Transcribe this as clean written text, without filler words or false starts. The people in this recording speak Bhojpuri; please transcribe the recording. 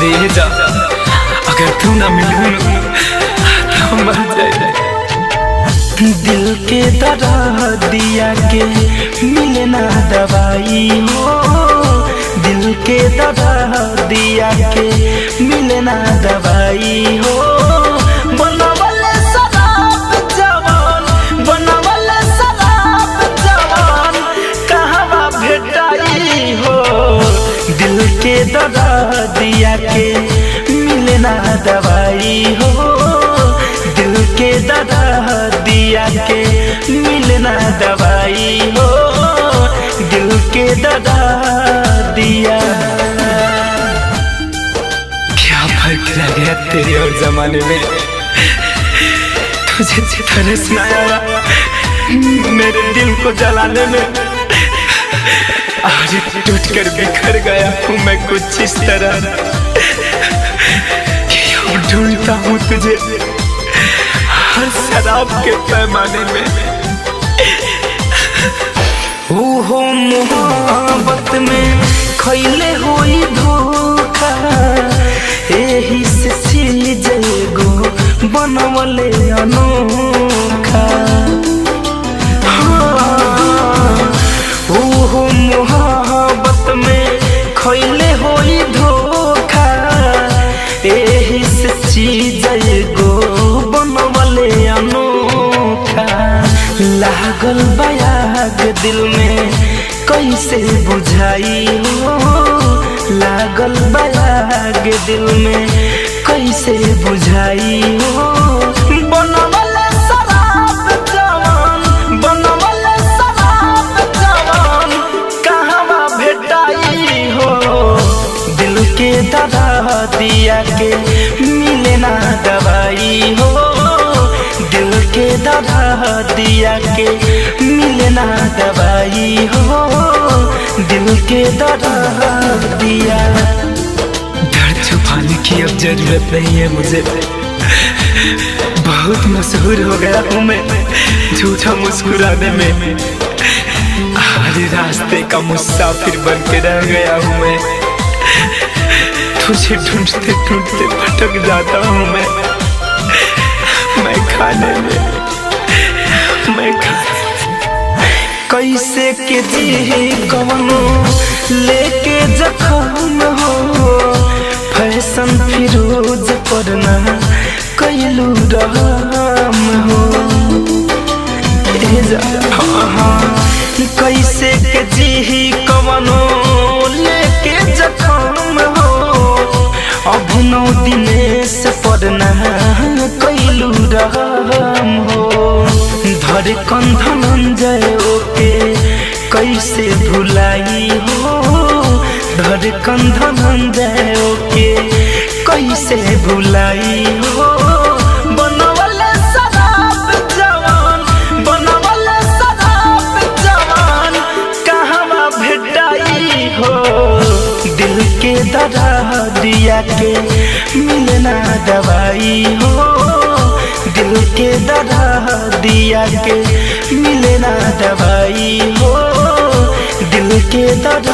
अरे जा, अगर तू ना मिलूं तो मर जाए। दिल के दर्द दिया के मिले ना दवाई हो, दिल के दर्द दिया के मिले ना दवाई हो। बनवले शराब जवान, बनवले शराब जवान कहवा भेटाई हो। दिल के दर्द दिया के मिले ना दवाई हो, दिल के दर्द दिया के मिले ना दवाई हो, दिल के दर्द दिया। क्या फर्क रह गया तेरे और जमाने में, तुझे तरस ना आया मेरे दिल को जलाने में। आज टूट कर बिखर गया हूँ मैं कुछ इस तरह कि अब ढूंढता हूँ तुझे हर शराब के पैमाने में। ओहो मोहब्बत में खैले होई धोखा, एही से चीज एगो बनवले अनोखा। ओहो मोहब्बत में खैले होई धोखा, एही से चीज एगो बनवले अनोखा। लागल बयाग दिल में कैसे बुझाई हो, लागल बयाग दिल में कैसे बुझाई हो। बनवले शराब जवान, बनवले शराब जवान कहवा भेटाई हो। दिल के दर्द दिया के मिले ना दवाई हो, दिल के दर्द दिया के मिले ना दवाई हो, दिल के दर्द दिया। दर्द छुपाने की अब जरूरत नहीं है मुझे, बहुत मशहूर हो गया हूँ मैं झूठा मुस्कुराने में। हर रास्ते का मुसाफिर बन के रह गया हूँ मैं, तुझे ढूंढते ढूंढते भटक जाता हूँ मैं खाने में, मैं कैसे के जी कवनो लेके जखम हो। फैशन फिरोज पढ़ना कैलू रहम हो। कैसे के जी कवनो लेके जखम हो। अभिनव दिनेश पढ़ना कैलू रहम हो। धड़कन धनंजय ओके कैसे भुलाई हो, धड़कन धनंजय ओके कैसे भुलाई हो। बनवले शराब जवान, बनवले शराब जवान कहवा भेटाई हो। दिल के दर्द दिया के मिले ना दवाई हो, दिल के दर्द दिया के मिले ना दवाई हो, दिल के दर्द